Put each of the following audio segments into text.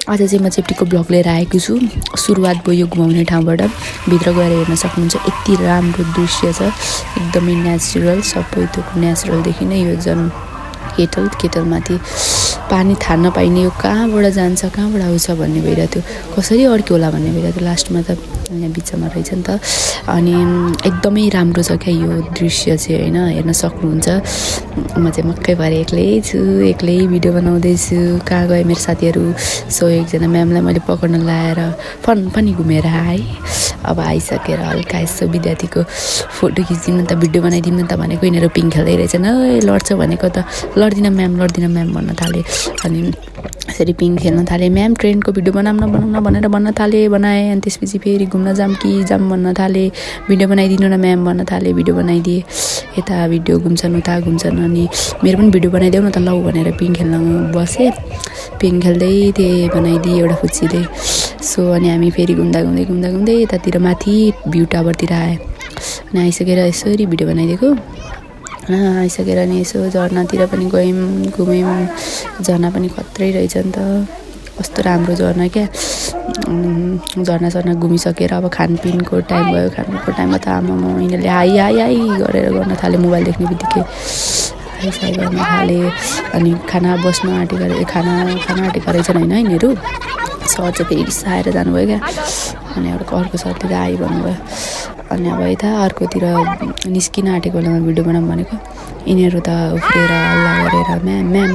आज चाहिँ म चेप्टीको ब्लग लिएर आएको छु। सुरुवात भयो यो घुमाउने ठाउँबाट, भित्र गएर हेर्न सक्नुहुन्छ। यति राम्रो दृश्य छ, एकदमै नेचुरल, सबै थोक नेचुरलदेखि नै यो जन केटलमाथि पानी थाहा नपाइने यो कहाँबाट जान्छ कहाँबाट आउँछ भन्ने भइरहेको थियो, कसरी अड्क्यो होला भन्ने भइरहेको थियो। लास्टमा त यहाँ बिचमा रहेछ नि त। अनि एकदमै राम्रो छ क्या यो दृश्य चाहिँ होइन, हेर्न सक्नुहुन्छ। म चाहिँ मक्कै भएर एक्लै भिडियो बनाउँदैछु। कहाँ गयो मेरो साथीहरू। सो एकजना म्यामलाई मैले पक्र्न लाएर पनि घुमेर आएँ। अब आइसकेर हल्का यसो विद्यार्थीको फोटो खिचिदिनु त, भिडियो बनाइदिनु त भनेको, यिनीहरू पिङ खेल्दै रहेछन्। लड्छ भनेको त लड्दिनँ म्याम भन्न थालेँ। अनि यसरी पिङ खेल्न थालेँ। म्याम ट्रेनको भिडियो बनाउन भनेर भन्न थालेँ, बनाएँ। अनि त्यसपछि फेरि घुम्न जाम भन्न थालेँ, भिडियो बनाइदिनु न म्याम भन्न थालेँ, भिडियो बनाइदिएँ। यता भिडियो घुम्छन् उता घुम्छन्, अनि मेरो पनि भिडियो बनाइदेऊ न त लौ भनेर पिङ खेल्न बसेँ। पिङ खेल्दै थिएँ, बनाइदिएँ एउटा खुसीले। सो अनि हामी फेरि घुम्दा यतातिर माथि भ्यू टावरतिर आएँ। अनि आइसकेर यसरी भिडियो बनाइदिएको। आइसकेर अनि यसो झर्नातिर पनि गयौँ, घुम्यौँ। झर्ना पनि खत्रै रहेछ नि त, कस्तो राम्रो झर्ना क्या। झर्ना घुमिसकेर अब खानपिनको टाइम भयो। खानपिनको टाइममा त आमामा यिनीहरूले हाई गरेर गर्न थाले, मोबाइल देख्ने बित्तिकै हाई गर्न थाले। अनि खाना बस्न आँटेको खाना आँटेको रहेछन् होइन यिनीहरू। सर चाहिँ फेरि रिसाएर जानुभयो क्या। अनि अर्को सरले त आइ भन्नुभयो। अनि अब यता अर्कोतिर निस्किन आँटेको बेलामा भिडियो बनाऊँ भनेको, यिनीहरू त उफ्रेर हल्ला गरेर म्याम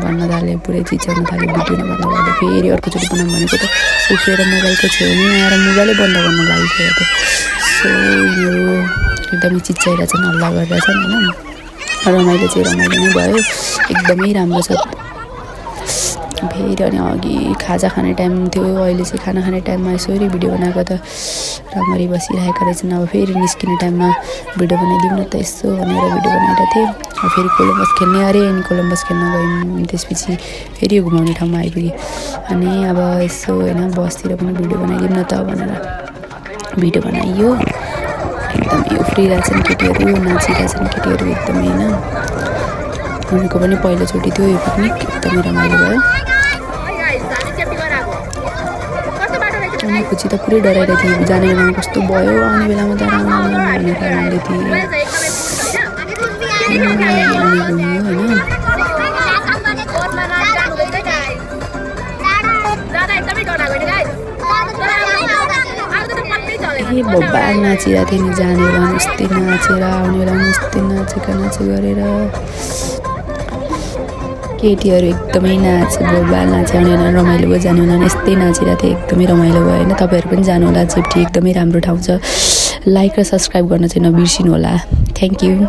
भन्न थाले, पुरै चिच्याउन थाले। भिडियो नभन्दा गर्दा फेरि अर्कोचोटि बनाऊँ भनेको त उफ्रेर मोबाइलको छेउमै आएर मोबाइलै बन्द गर्नु लागिसकेको थियो। सो यिनीहरू एकदमै चिच्याइरहेछन्, हल्ला गरिरहेछन् होइन। रमाइलो नै भयो, एकदमै राम्रो छ। फेरि अनि अघि खाजा खाने टाइम थियो, अहिले चाहिँ खाना खाने टाइममा यसरी भिडियो बनाएको त राम्ररी बसिरहेको रहेछन्। अब फेरि निस्किने टाइममा भिडियो बनाइदिउँ न त यसो भनेर भिडियो बनाइरहेको थिएँ। फेरि कोलम्बस खेल्ने अरे, अनि कोलम्बस खेल्न गयौँ। त्यसपछि फेरि यो घुमाउने ठाउँमा आइपुगेँ। अनि अब यसो होइन बसतिर पनि भिडियो बनाइदिउँ न त भनेर भिडियो बनाइयो। एकदमै उफ्रिरहेछन् केटीहरू, नाचिरहेछन् केटीहरू एकदमै होइन। उनीहरूको पनि पहिलोचोटि थियो यो पिकनिक, एकदमै रमाइलो भयो। अनि खुसी त पुरै डराइरहेको थिएँ, जाने बेलामा कस्तो भयो, आउने बेलामा त राम्रो भनेर भन्दै थिएँ। घुम्यो होइन। बब्बा नाचिरहेको थिएँ नि, जाने बेलामा यस्तै नाचेर आउने बेलामा यस्तै नाचे गरेर। केटीहरू एकदमै बब्बा नाचे, आउने बेला रमाइलो भयो, जाने बेला यस्तै नाचिरहेको थिएँ, एकदमै रमाइलो भयो होइन। तपाईँहरू पनि जानु होला, चेप्टी एकदमै राम्रो ठाउँ छ। लाइक र सब्सक्राइब गर्न चाहिँ नबिर्सिनु होला। Thank you.